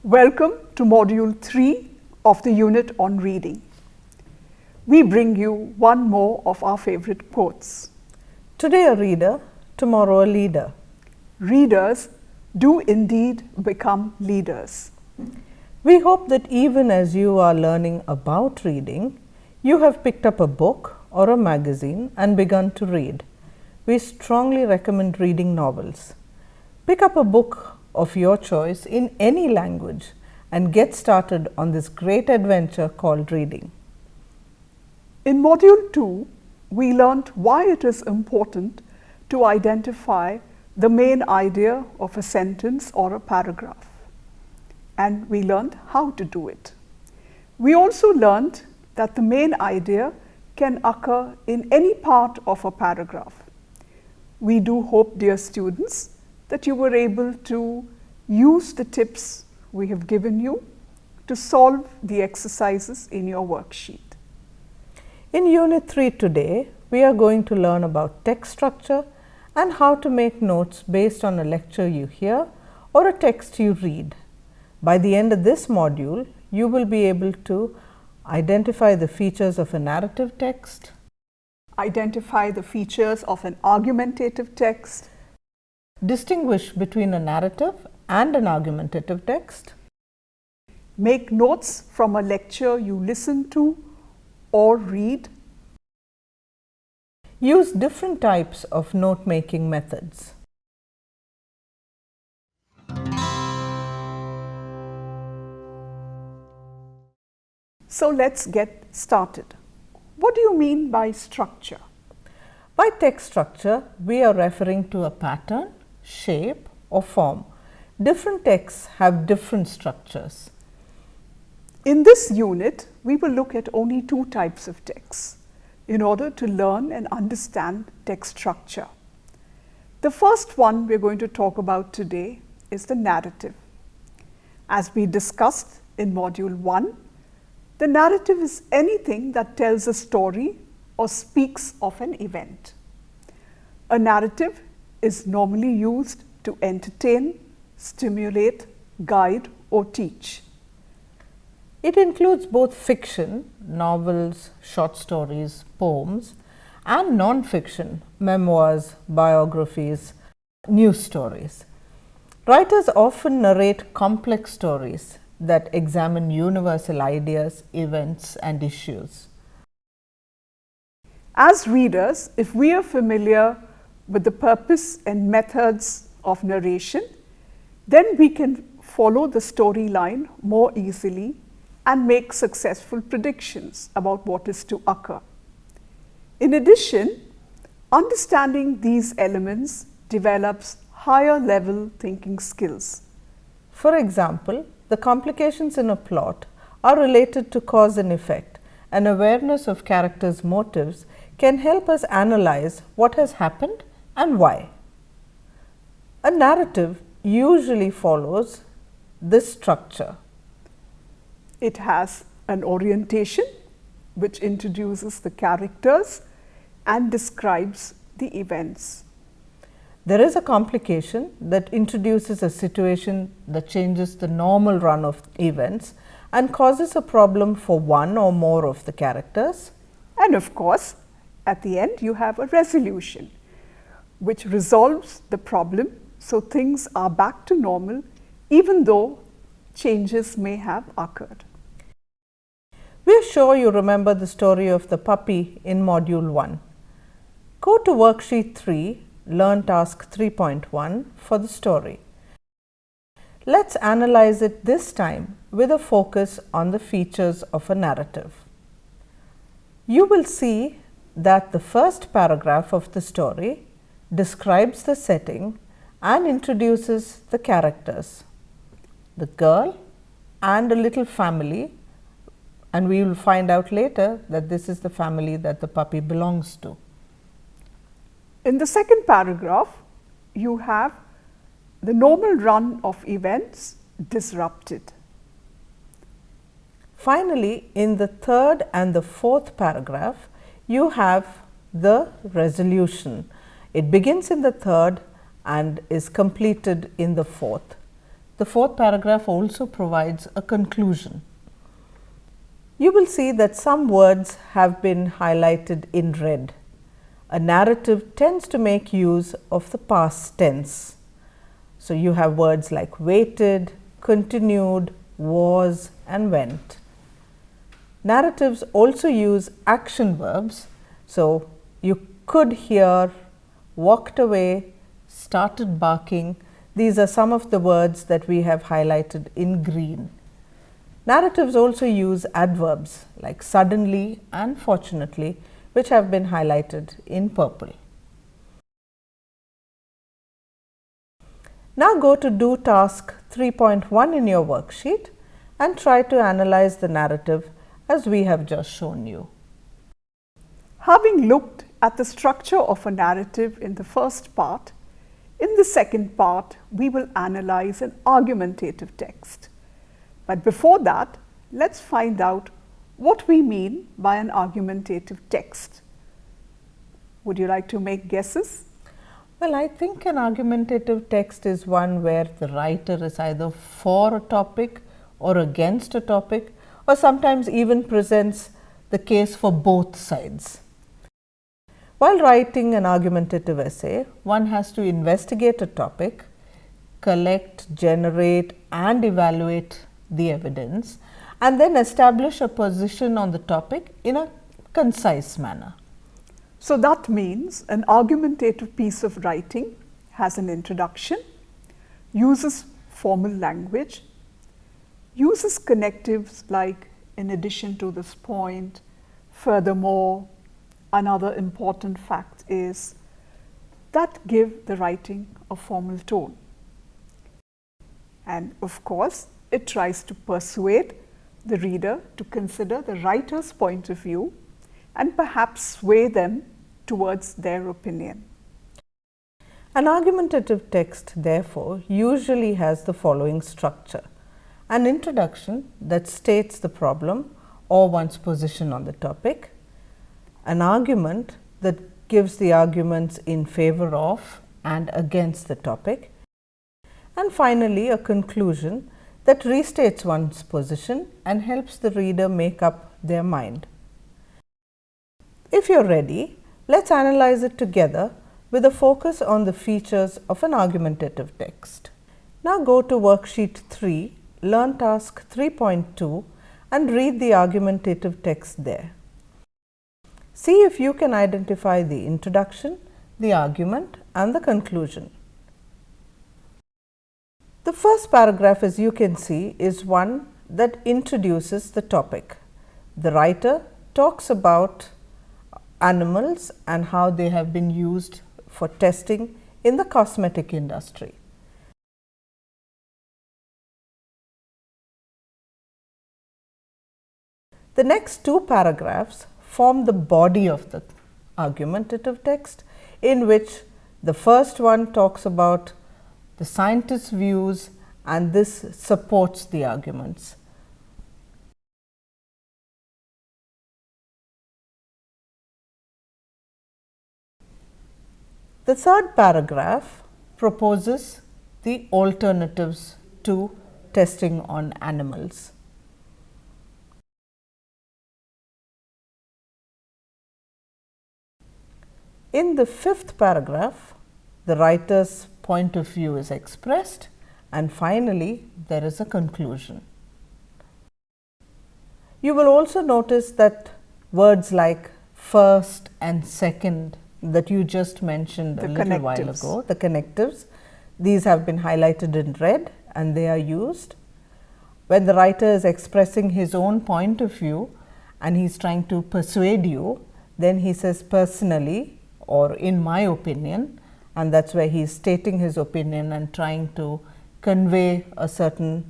Welcome to Module 3 of the unit on reading. We bring you one more of our favorite quotes. Today a reader, tomorrow a leader. Readers do indeed become leaders. We hope that even as you are learning about reading, you have picked up a book or a magazine and begun to read. We strongly recommend reading novels. Pick up a book of your choice in any language and get started on this great adventure called reading. In Module 2, we learnt why it is important to identify the main idea of a sentence or a paragraph, and we learnt how to do it. We also learnt that the main idea can occur in any part of a paragraph. We do hope, dear students, that you were able to use the tips we have given you to solve the exercises in your worksheet. In Unit 3 today, we are going to learn about text structure and how to make notes based on a lecture you hear or a text you read. By the end of this module, you will be able to identify the features of a narrative text, identify the features of an argumentative text, distinguish between a narrative and an argumentative text, make notes from a lecture you listen to or read, use different types of note-making methods. So let's get started. What do you mean by structure? By text structure, we are referring to a pattern, shape or form. Different texts have different structures. In this unit, we will look at only two types of texts in order to learn and understand text structure. The first one we're going to talk about today is the narrative. As we discussed in Module 1, the narrative is anything that tells a story or speaks of an event. A narrative is normally used to entertain, stimulate, guide or teach. It includes both fiction, novels, short stories, poems, and non-fiction, memoirs, biographies, news stories. Writers often narrate complex stories that examine universal ideas, events, and issues. As readers, if we are familiar with the purpose and methods of narration, then we can follow the storyline more easily and make successful predictions about what is to occur. In addition, understanding these elements develops higher level thinking skills. For example, the complications in a plot are related to cause and effect, and awareness of characters' motives can help us analyze what has happened and why. A narrative usually follows this structure. It has an orientation which introduces the characters and describes the events. There is a complication that introduces a situation that changes the normal run of events and causes a problem for one or more of the characters. And of course, at the end you have a resolution which resolves the problem, so things are back to normal even though changes may have occurred. We are sure you remember the story of the puppy in Module 1. Go to Worksheet 3, Learn Task 3.1 for the story. Let's analyze it this time with a focus on the features of a narrative. You will see that the first paragraph of the story describes the setting and introduces the characters, the girl and a little family, and we will find out later that this is the family that the puppy belongs to. In the second paragraph, you have the normal run of events disrupted. Finally, in the third and the fourth paragraph, you have the resolution. It begins in the third and is completed in the fourth. the fourth paragraph also provides a conclusion. You will see that some words have been highlighted in red. A narrative tends to make use of the past tense. So, you have words like waited, continued, was and went. Narratives also use action verbs. So, you could hear, walked away, started barking. These are some of the words that we have highlighted in green. Narratives also use adverbs like suddenly and fortunately, which have been highlighted in purple. Now go to do task 3.1 in your worksheet and try to analyze the narrative as we have just shown you. Having looked at the structure of a narrative in the first part, in the second part we will analyze an argumentative text. But before that, let's find out what we mean by an argumentative text. Would you like to make guesses? Well, I think an argumentative text is one where the writer is either for a topic or against a topic, or sometimes even presents the case for both sides. While writing an argumentative essay, one has to investigate a topic, collect, generate and evaluate the evidence, and then establish a position on the topic in a concise manner. So that means an argumentative piece of writing has an introduction, uses formal language, uses connectives like in addition to this point, furthermore, another important fact is that give the writing a formal tone. And of course, it tries to persuade the reader to consider the writer's point of view and perhaps sway them towards their opinion. An argumentative text, therefore, usually has the following structure: an introduction that states the problem or one's position on the topic, an argument that gives the arguments in favor of and against the topic, and finally a conclusion that restates one's position and helps the reader make up their mind. If you're ready, let's analyze it together with a focus on the features of an argumentative text. Now go to worksheet 3, learn task 3.2 and read the argumentative text there. See if you can identify the introduction, the argument and the conclusion. The first paragraph, as you can see, is one that introduces the topic. The writer talks about animals and how they have been used for testing in the cosmetic industry. The next two paragraphs form the body of the argumentative text, in which the first one talks about the scientist's views and this supports the arguments. The third paragraph proposes the alternatives to testing on animals. In the fifth paragraph, the writer's point of view is expressed, and finally there is a conclusion. You will also notice that words like first and second that you just mentioned a little while ago, the connectives, these have been highlighted in red and they are used. When the writer is expressing his own point of view and he is trying to persuade you, then he says personally or in my opinion, and that is where he is stating his opinion and trying to convey a certain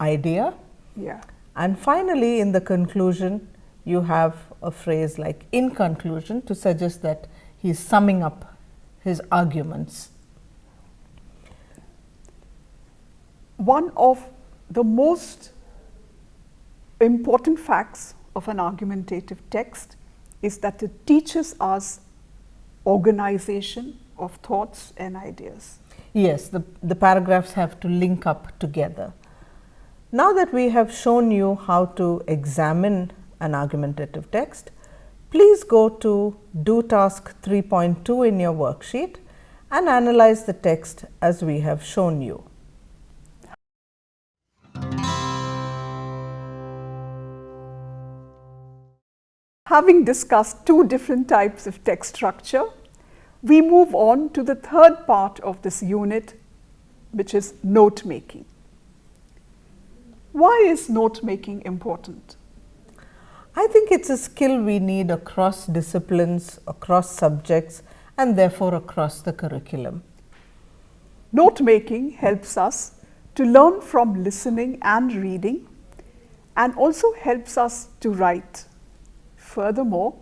idea. Yeah. And finally, in the conclusion, you have a phrase like in conclusion to suggest that he is summing up his arguments. One of the most important facts of an argumentative text is that it teaches us organization of thoughts and ideas. Yes, the paragraphs have to link up together. Now that we have shown you how to examine an argumentative text, please go to Do Task 3.2 in your worksheet and analyze the text as we have shown you. Having discussed two different types of text structure, we move on to the third part of this unit, which is note making. Why is note making important? I think it's a skill we need across disciplines, across subjects, and therefore across the curriculum. Note making helps us to learn from listening and reading, and also helps us to write. Furthermore,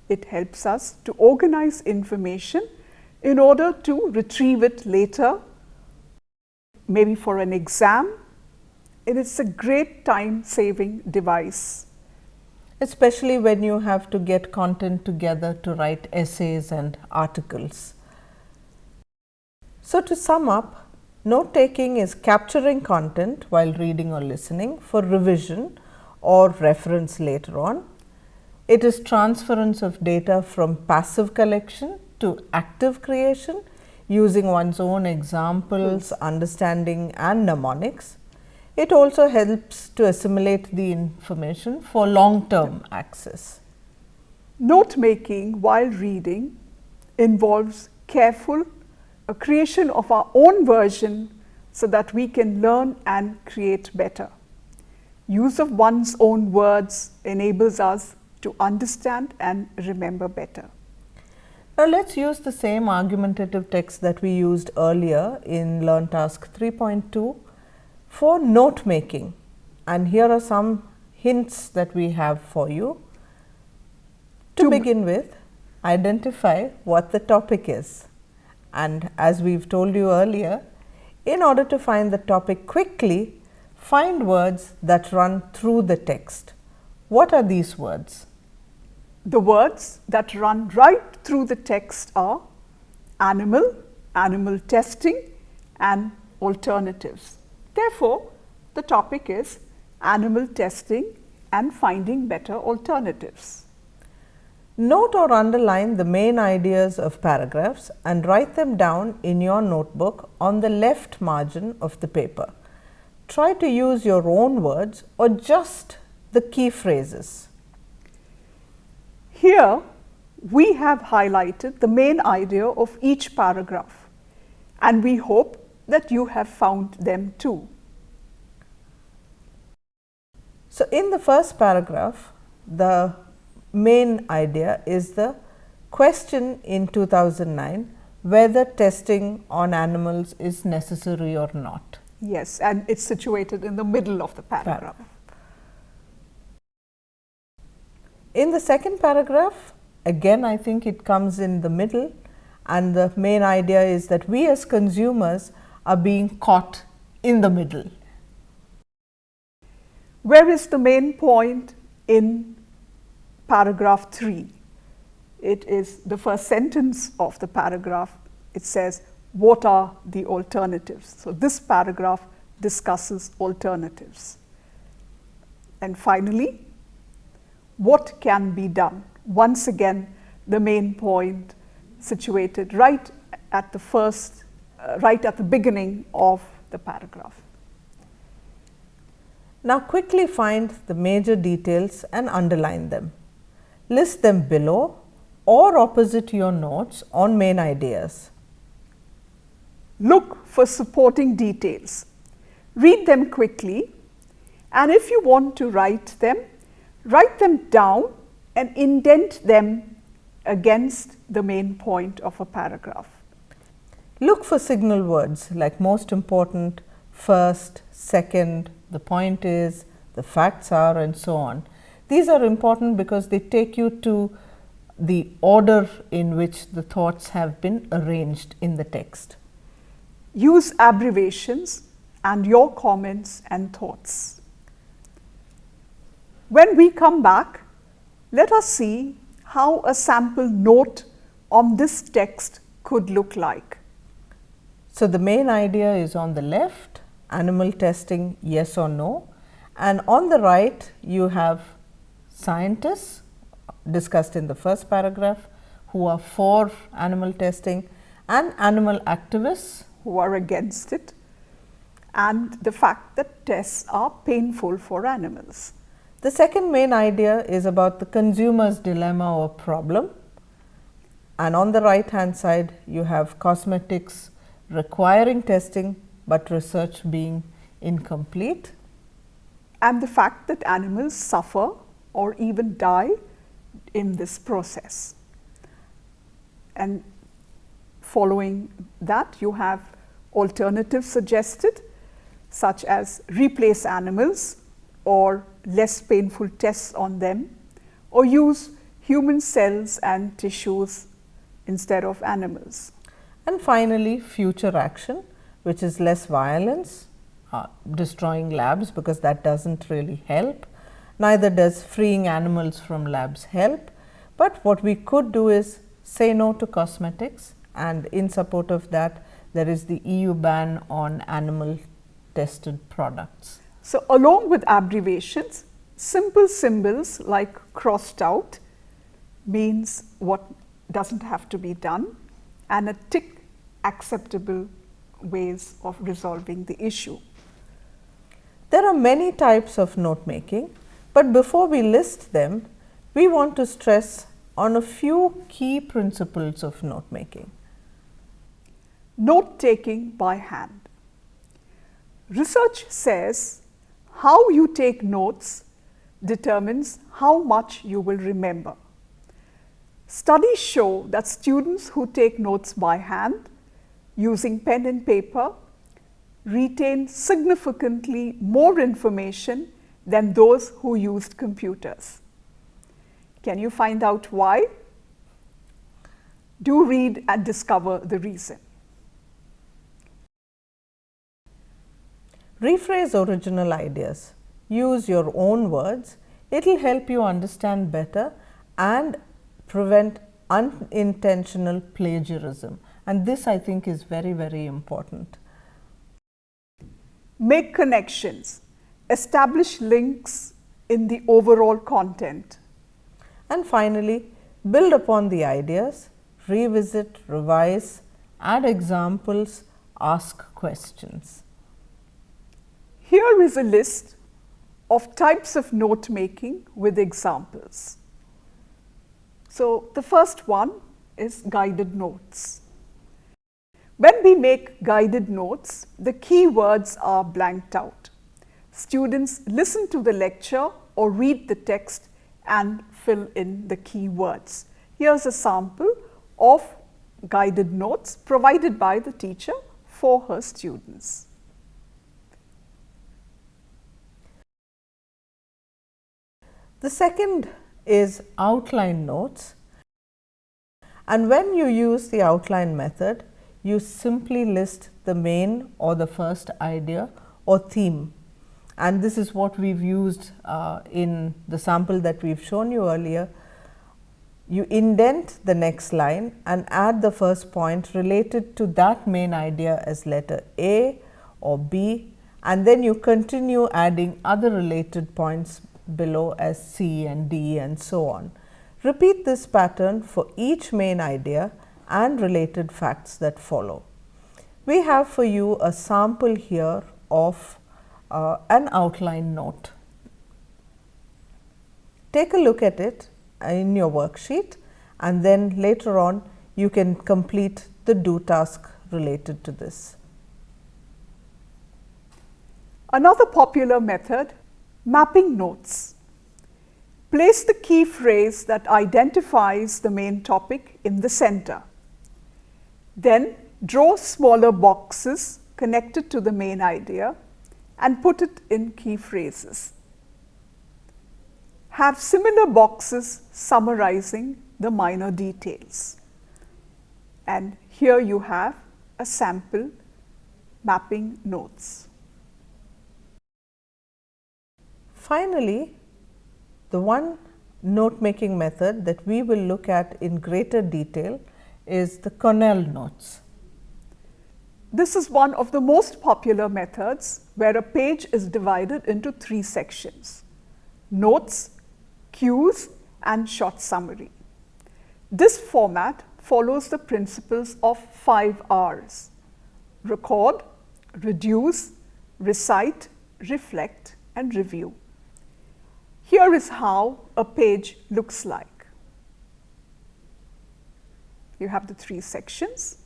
it helps us to organize information in order to retrieve it later, maybe for an exam, and it's a great time-saving device. Especially when you have to get content together to write essays and articles. So to sum up, note taking is capturing content while reading or listening for revision or reference later on. It is transference of data from passive collection to active creation using one's own examples, understanding and mnemonics. It also helps to assimilate the information for long-term access. Note making while reading involves careful creation of our own version so that we can learn and create better. Use of one's own words enables us to understand and remember better. Now let's use the same argumentative text that we used earlier in Learn Task 3.2 for note making, and here are some hints that we have for you. To begin with, identify what the topic is, and as we've told you earlier, in order to find the topic quickly, find words that run through the text. What are these words? The words that run right through the text are animal, animal testing, and alternatives. Therefore, the topic is animal testing and finding better alternatives. Note or underline the main ideas of paragraphs and write them down in your notebook on the left margin of the paper. Try to use your own words or just the key phrases. Here, we have highlighted the main idea of each paragraph, and we hope that you have found them too. So, in the first paragraph, the main idea is the question in 2009 whether testing on animals is necessary or not. Yes, and it's situated in the middle of the paragraph. In the second paragraph, again I think it comes in the middle, and the main idea is that we as consumers are being caught in the middle. Where is the main point in paragraph 3? It is the first sentence of the paragraph. It says, what are the alternatives? So this paragraph discusses alternatives. And finally, what can be done? Once again, the main point situated right at the beginning of the paragraph. Now quickly find the major details and underline them. List them below or opposite your notes on main ideas. Look for supporting details. Read them quickly, and if you want to write them down and indent them against the main point of a paragraph. Look for signal words like most important, first, second, the point is, the facts are, and so on. These are important because they take you to the order in which the thoughts have been arranged in the text. Use abbreviations and your comments and thoughts. When we come back, let us see how a sample note on this text could look like. So, the main idea is on the left, animal testing yes or no, and on the right you have scientists discussed in the first paragraph who are for animal testing, and animal activists who are against it, and the fact that tests are painful for animals. The second main idea is about the consumer's dilemma or problem, and on the right hand side you have cosmetics requiring testing, but research being incomplete, and the fact that animals suffer or even die in this process. And following that, you have alternatives suggested, such as replace animals or less painful tests on them, or use human cells and tissues instead of animals. And finally, future action, which is less violence, destroying labs, because that doesn't really help. Neither does freeing animals from labs help, but what we could do is say no to cosmetics, and in support of that there is the EU ban on animal tested products. So, along with abbreviations, simple symbols like crossed out means what doesn't have to be done, and a tick acceptable ways of resolving the issue. There are many types of note making, but before we list them, we want to stress on a few key principles of note making. Note taking by hand. Research says how you take notes determines how much you will remember. Studies show that students who take notes by hand using pen and paper retain significantly more information than those who used computers. Can you find out why? Do read and discover the reason. Rephrase original ideas. Use your own words. It will help you understand better and prevent unintentional plagiarism. And this, I think, is very, very important. Make connections. Establish links in the overall content. And finally, build upon the ideas, revisit, revise, add examples, ask questions. Here is a list of types of note making with examples. So, the first one is guided notes. When we make guided notes, the key words are blanked out. Students listen to the lecture or read the text and fill in the key words. Here's a sample of guided notes provided by the teacher for her students. The second is outline notes, and when you use the outline method, you simply list the main or the first idea or theme, and this is what we've used in the sample that we've shown you earlier. You indent the next line and add the first point related to that main idea as letter A or B, and then you continue adding other related points below as C and D and so on. Repeat this pattern for each main idea and related facts that follow. We have for you a sample here of an outline note. Take a look at it in your worksheet, and then later on you can complete the do task related to this. Another popular method, mapping notes. Place the key phrase that identifies the main topic in the center. Then draw smaller boxes connected to the main idea and put it in key phrases. Have similar boxes summarizing the minor details. And here you have a sample mapping notes. Finally, the one note making method that we will look at in greater detail is the Cornell notes. This is one of the most popular methods where a page is divided into 3 sections: notes, cues, and short summary. This format follows the principles of 5 R's: record, reduce, recite, reflect, and review. Here is how a page looks like. You have the 3 sections.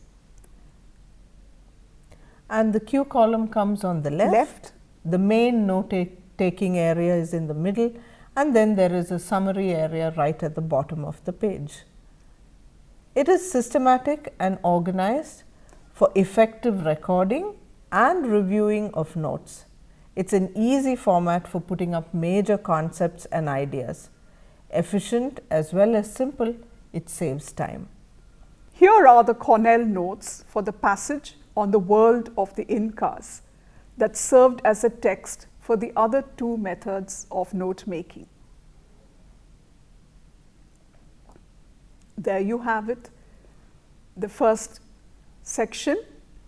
And the cue column comes on the left. The main note-taking area is in the middle, and then there is a summary area right at the bottom of the page. It is systematic and organized for effective recording and reviewing of notes. It's an easy format for putting up major concepts and ideas. Efficient as well as simple, it saves time. Here are the Cornell notes for the passage on the world of the Incas that served as a text for the other 2 methods of note making. There you have it. The first section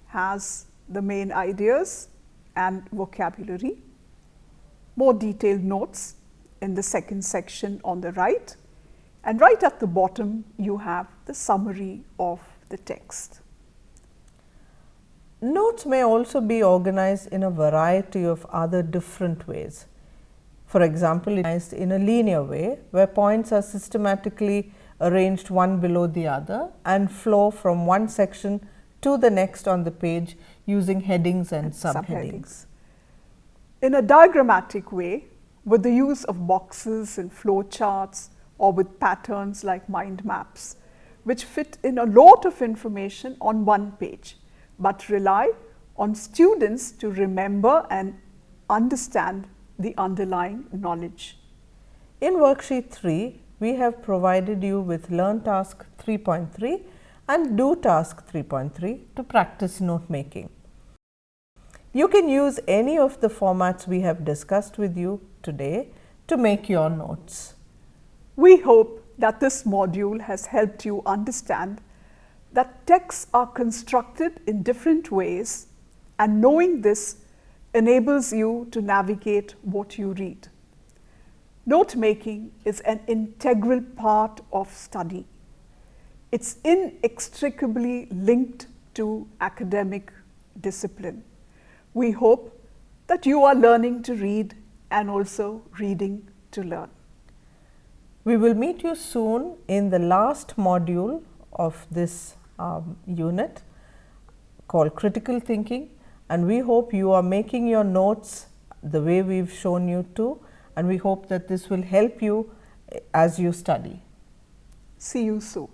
has the main ideas and vocabulary. More detailed notes in the second section on the right, and right at the bottom you have the summary of the text. Notes may also be organized in a variety of other different ways. For example, organized in a linear way where points are systematically arranged one below the other and flow from one section to the next on the page using headings and subheadings. In a diagrammatic way, with the use of boxes and flow charts, or with patterns like mind maps, which fit in a lot of information on one page, but rely on students to remember and understand the underlying knowledge. In worksheet 3, we have provided you with Learn Task 3.3 and Do Task 3.3 to practice note making. You can use any of the formats we have discussed with you today to make your notes. We hope that this module has helped you understand that texts are constructed in different ways, and knowing this enables you to navigate what you read. Note making is an integral part of study. It's inextricably linked to academic discipline. We hope that you are learning to read and also reading to learn. We will meet you soon in the last module of this unit called Critical Thinking, and we hope you are making your notes the way we've shown you to, and we hope that this will help you as you study. See you soon.